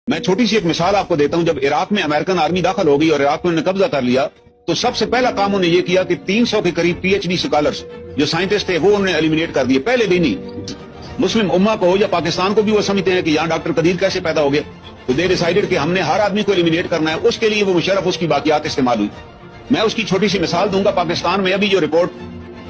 मैं छोटी सी एक मिसाल आपको देता हूं। जब इराक में अमेरिकन आर्मी दाखिल हो गई और इराक में उन्होंने कब्जा कर लिया, तो सबसे पहला काम उन्होंने ये किया कि 300 के करीब पीएचडी स्कॉलर्स जो साइंटिस्ट थे वो उन्होंने एलिमिनेट कर दिए पहले दिन ही। मुस्लिम उम्मा को या पाकिस्तान को भी वो समझते हैं कि यहाँ डॉक्टर कदीर कैसे पैदा हो गया, तो दे डिसाइडेड कि हमने हर आदमी को एलिमिनेट करना है। उसके लिए वो मुशर्रफ उसकी बाकियात इस्तेमाल हुई। मैं उसकी छोटी सी मिसाल दूंगा। पाकिस्तान में अभी जो report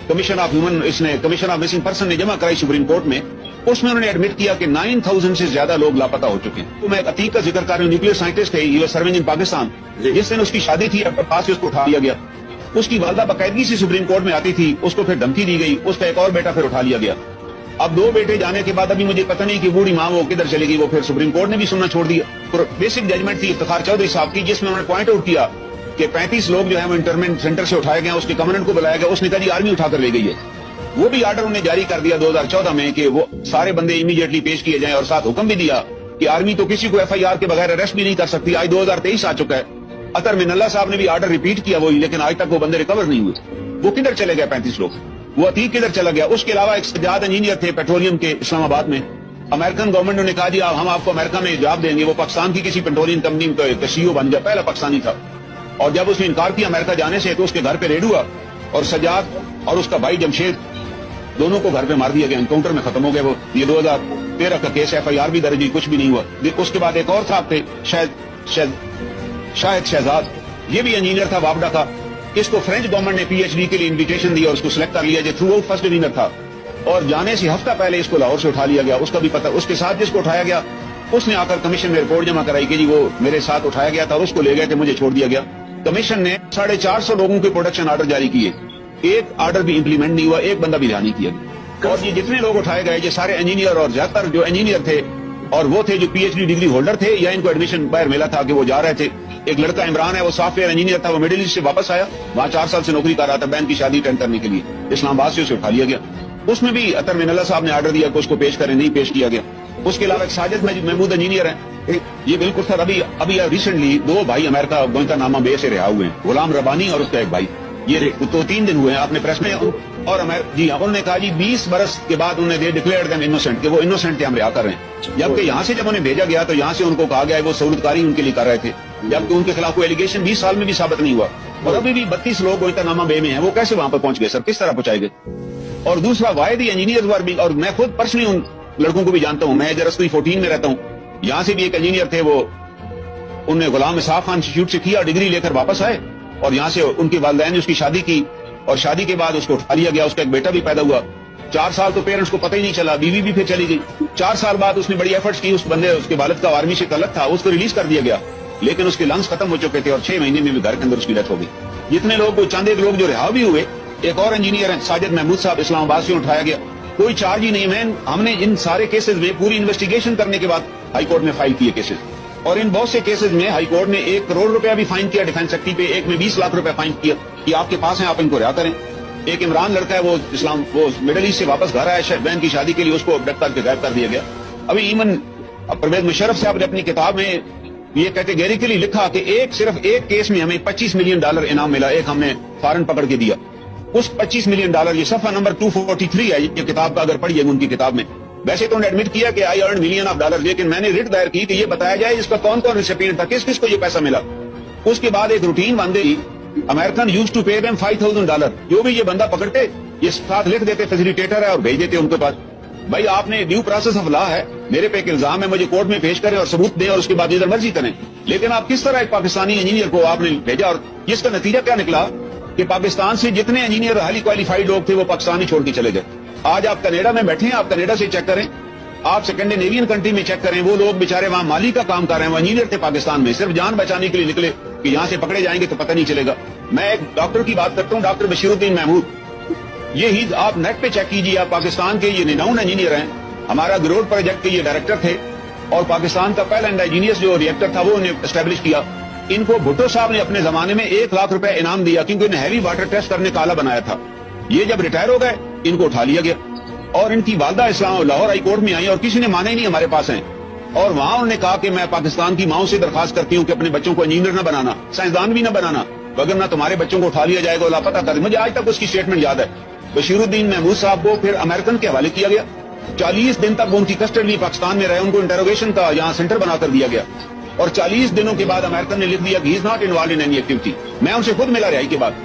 commission of missing person ने जमा कराई सुप्रीम कोर्ट में, उसमें उन्होंने एडमिट किया कि 9000 से ज्यादा लोग लापता हो चुके हैं। तो मैं एक अतीक का जिक्र कर रहा हूँ, न्यूक्लियर साइंटिस्ट थे, he was serving in Pakistan. जिस दिन उसकी शादी थी अपने पास से उसको उठा लिया गया। उसकी वालदा बाकायदगी से सुप्रीम कोर्ट में आती थी, उसको फिर धमकी दी गई, उसका एक और बेटा फिर उठा लिया गया। अब 2 बेटे जाने के बाद अभी मुझे पता नहीं कि बूढ़ी माँ वो किधर चली गई। वो फिर सुप्रीम कोर्ट ने भी सुनना छोड़ दिया। तो बेसिक जजमेंट थी इफ्तिखार चौधरी साहब की, जिसमें उन्होंने पॉइंट आउट किया कि 35 लोग जो है वो इंटरमेंट सेंटर से उठाए गए, उसके कमांडेंट को बुलाया गया, उसने कहा जी आर्मी उठाकर ले गई है। वो भी आर्डर उन्हें जारी कर दिया 2014 में कि वो सारे बंदे इमीडिएटली पेश किए जाएं, और साथ हुक्म भी दिया कि आर्मी तो किसी को एफआईआर के बगैर अरेस्ट भी नहीं कर सकती। आज 2023 आ चुका है। अतर मिनल्ला साहब ने भी आर्डर रिपीट किया वही, लेकिन आज तक वो बंदे रिकवर नहीं हुए। वो किधर चले गए 35 लोग? वो अतीक किधर चला गया? उसके अलावा एक सजाद इंजीनियर थे पेट्रोलियम के इस्लामाबाद में। अमेरिकन गवर्नमेंट ने कहा जी हम आपको अमेरिका में जॉब देंगे। वो पाकिस्तान की किसी पेट्रोलियम कंपनी का सीईओ बन गया, पहला पाकिस्तानी था। और जब उसने इनकार किया अमेरिका जाने से, तो उसके घर पे रेड हुआ और सजाद और उसका भाई जमशेद दोनों को घर पे मार दिया गया। एनकाउंटर में खत्म हो गया। वो ये 2013 का केस, एफआईआर भी दर्ज हुई, कुछ भी नहीं हुआ। उसके बाद एक और साहब थे शायद शहजाद, ये भी इंजीनियर था वापडा का। इसको फ्रेंच गवर्नमेंट ने पीएचडी के लिए इन्विटेशन दिया और उसको सिलेक्ट कर लिया, जो थ्रू आउट फर्स्ट डिवीजनर था। और जाने से हफ्ता पहले इसको लाहौर से उठा लिया गया। उसका भी पता, उसके साथ जिसको उठाया गया उसने आकर कमीशन में रिपोर्ट जमा कराई कि जी वो मेरे साथ उठाया गया था और उसको ले गए थे, मुझे छोड़ दिया गया। कमीशन ने 450 लोगों के प्रोडक्शन आर्डर जारी किए, एक आर्डर भी इंप्लीमेंट नहीं हुआ, एक बंदा भी ध्यान नहीं किया। और ये जितने लोग उठाए गए ये सारे इंजीनियर, और ज्यादातर जो इंजीनियर थे और वो थे जो पीएचडी डिग्री होल्डर थे, या इनको एडमिशन बाहर मिला था कि वो जा रहे थे। एक लड़का इमरान है, वो सॉफ्टवेयर इंजीनियर था, वो मिडिल ईस्ट से वापस आया, वहाँ 4 साल से नौकरी कर रहा था, बहन की शादी अटेंड करने के लिए इस्लामाबाद से उसे उठा लिया गया। उसमें भी अतर मिनल्ला साहब ने आर्डर दिया कि उसको पेश करें, नहीं पेश किया गया। उसके अलावा एक साजिद महमूद इंजीनियर है, ये बिल्कुल सर अभी रिसेंटली 2 भाई अमेरिका गुआंतानामो बे से रिहा हुए हैं, गुलाम रबानी और उसका एक भाई। ये तो 3 दिन हुए हैं आपने प्रेस में। और जी उन्होंने कहा जी 20 बरस के बाद उन्होंने दे डिक्लेयर्ड देम इनोसेंट, कि वो इनोसेंट थे, हम रिहा कर रहे हैं। जबकि यहाँ से जब उन्हें भेजा गया तो यहाँ से उनको कहा गया वो सहूलतकारी उनके लिए कर रहे थे, जबकि उनके खिलाफ कोई एलिगेशन 20 साल में भी साबित नहीं हुआ। और अभी भी 32 लोग गुआंतानामो बे में हैं, वो कैसे वहां पर पहुंच गए सर, किस तरह पहुंचाएंगे? और दूसरा वायदी इंजीनियर वर्क, और मैं खुद पर्सनली उन लड़कों को भी जानता हूँ। मैं जरस्ती 14 में रहता हूँ, यहाँ से भी एक इंजीनियर थे, वो उन्हें गुलाम इसाक खान इंस्टीट्यूट से किया, डिग्री लेकर वापस आए, और यहाँ से उनके वालिदैन ने उसकी शादी की, और शादी के बाद उसको उठा लिया गया। उसका एक बेटा भी पैदा हुआ। 4 साल तो पेरेंट्स को पता ही नहीं चला, बीवी भी फिर चली गई। 4 साल बाद उसने बड़ी एफर्ट्स की, उस बंदे उसके वालिद का आर्मी से तल्लुक था, उसको रिलीज कर दिया गया, लेकिन उसके लंग्स खत्म हो चुके थे और 6 महीने में भी घर के अंदर उसकी डेथ हो गई। जितने लोग, चंद एक लोग जो रिहा भी हुए, एक और इंजीनियर है साजिद महमूद साहब, इस्लामाबाद से उठाया गया, कोई चार्ज ही नहीं। हमने इन सारे केसेस में पूरी इन्वेस्टिगेशन करने के बाद हाईकोर्ट में फाइल किए केसेस, और इन बहुत से केसेस में हाईकोर्ट ने 1 करोड़ रुपया भी फाइन किया डिफेंस एक्ट पे, एक में 20 लाख रुपया फाइन किया कि आपके पास है, आप इनको रिहा करें। एक इमरान लड़का है, वो मिडिल ईस्ट से वापस घर आया बहन की शादी के लिए, उसको अबडक्ट करके गायब कर दिया गया। अभी इवन परवेज मुशर्रफ साहब ने अपनी किताब में ये कैटेगरिकली लिखा कि सिर्फ एक केस में हमें $25 मिलियन इनाम मिला, एक हमने फॉरन पकड़ के दिया। उस $25 मिलियन, ये सफा नंबर 243 है ये किताब का, अगर पढ़िएगा उनकी किताब में। वैसे तो उन्होंने एडमिट किया कि आई अर्न $millions ऑफ, लेकिन मैंने रिट दायर की कि ये बताया जाए इसका कौन कौन रिसिपिएंट था, किस किस को ये पैसा मिला। उसके बाद एक रूटीन बन गई, American used to pay them $5,000, जो भी ये बंदा पकड़ते ये साथ लिख देते फैसिलिटेटर है और भेज देते उनके पास। भाई आपने ड्यू प्रोसेस ऑफ लॉ है, मेरे पे एक इल्जाम है, मुझे कोर्ट में पेश करें और सबूत दें और उसके बाद जिधर मर्जी करें। लेकिन आप किस तरह एक पाकिस्तानी इंजीनियर को आपने भेजा, और इसका नतीजा क्या निकला कि पाकिस्तान से जितने इंजीनियर हाईली क्वालिफाइड लोग थे वो पाकिस्तान ही छोड़ के चले गए। आज आप कनाडा में बैठे हैं, आप कनाडा से चेक करें, आप स्कैंडिनेवियन कंट्री में चेक करें, वो लोग बेचारे वहां माली का काम कर रहे हैं, वो इंजीनियर थे पाकिस्तान में, सिर्फ जान बचाने के लिए निकले कि यहाँ से पकड़े जाएंगे तो पता नहीं चलेगा। मैं एक डॉक्टर की बात करता हूँ, डॉक्टर बशीरुद्दीन महमूद, ये ही आप नेट पे चेक कीजिए, आप पाकिस्तान के ये रिनाउंड इंजीनियर हैं, हमारा ग्रोथ प्रोजेक्ट के ये डायरेक्टर थे, और पाकिस्तान का पहला इंडाइजीनियस जो रिएक्टर था वो उन्हें एस्टेब्लिश किया। इनको भुट्टो साहब ने अपने जमाने में 1 लाख रुपए इनाम दिया, क्योंकि इन्हें हैवी वाटर टेस्ट करने का आला बनाया था। ये जब रिटायर हो गए इनको उठा लिया गया, और इनकी वालदा इस्लाम लाहौर हाई कोर्ट में आई और किसी ने माना ही नहीं हमारे पास हैं। और वहां उन्होंने कहा कि मैं पाकिस्तान की माओ से दरखास्त करती हूँ कि अपने बच्चों को इंजीनियर न बनाना, साइंसदान भी न बनाना, वगरना तुम्हारे बच्चों को उठा लिया जाएगा और लापता कर। मुझे आज तक उसकी स्टेटमेंट याद है। बशीरुद्दीन महमूद साहब को फिर अमेरिकन के हवाले किया गया, 40 दिन तक वो उनकी कस्टडी पाकिस्तान में रहे, उनको इंटरोगेशन का यहाँ सेंटर बना कर दिया गया, और 40 दिनों के बाद अमेरिकन ने लिख दिया कि he is not involve in any activity. मैं उनसे खुद मिला रिहाई के बाद,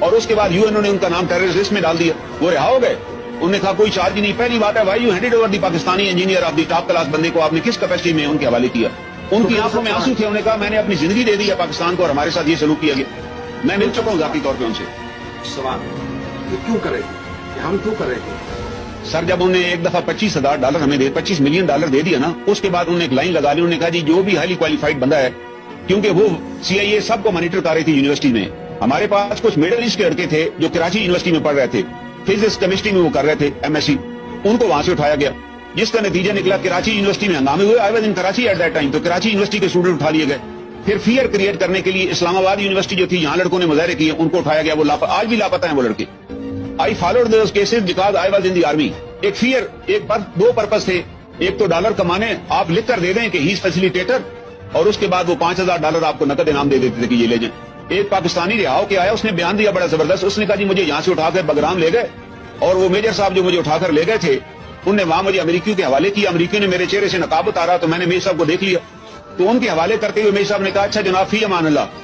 और उसके बाद यूएनओ ने उनका नाम टेररिस्ट लिस्ट में डाल दिया, वो रिहा हो गए। उन्होंने कहा कोई चार्ज नहीं। पहली बात है, why you handed over the Pakistani engineer of the top class बंदे को आपने किस कैपेसिटी में उनके हवाले किया? उनकी आंखों में आंसू थे, उन्होंने कहा मैंने अपनी जिंदगी दे दी है पाकिस्तान को और हमारे साथ ये सलूक किया गया। मैं मिल चुका हूँ जाती तौर पर उनसे। सवाल ये क्यों करेंगे, हम क्यों करेंगे? सर जब उन्होंने एक दफा $25,000 हमें दे, $25 मिलियन दे दिया ना, उसके बाद उन्होंने एक लाइन लगा ली, उन्होंने कहा जी जो भी हाईली क्वालिफाइड बंदा है, क्योंकि वो CIA सबको मॉनिटर कर रही थी यूनिवर्सिटी में। हमारे पास कुछ मिडिल ईस्ट के लड़के थे जो कराची यूनिवर्सिटी में पढ़ रहे थे, फिजिक्स केमिस्ट्री में वो कर रहे थे MSc, उनको वहां से उठाया गया, जिसका नतीजा निकला कराची यूनिवर्सिटी में हंगामे हुए। I was in Karachi at that time, तो कराची यूनिवर्सिटी के स्टूडेंट उठा लिए गए। फिर फियर क्रिएट करने के लिए इस्लामाबाद यूनिवर्सिटी जो थी, यहाँ लड़कों ने मुजाहरे किए, उनको उठाया गया, वो आज भी लापता है वो लड़के। I followed those cases because I was in the army. एक फियर, दो पर्पस थे, एक तो डॉलर कमाने, आप लिख कर दे दें कि ही इज फैसिलिटेटर, और उसके बाद वो $5,000 आपको नकद इनाम दे देते थे कि ये ले जाएं। एक पाकिस्तानी रिहा होके आया, उसने बयान दिया बड़ा जबरदस्त, उसने कहा जी मुझे यहाँ से उठाकर बगराम ले गए, और वो मेजर साहब जो मुझे उठाकर ले गए थे, उनने वहां मुझे अमेरिकियों के हवाले किया। अमेरिकियों ने मेरे चेहरे से नकाब उतारा, तो मैंने मेजर साहब को देख लिया, तो उनके हवाले करते हुए मेजर साहब ने कहा अच्छा जनाब फी अमान अल्लाह,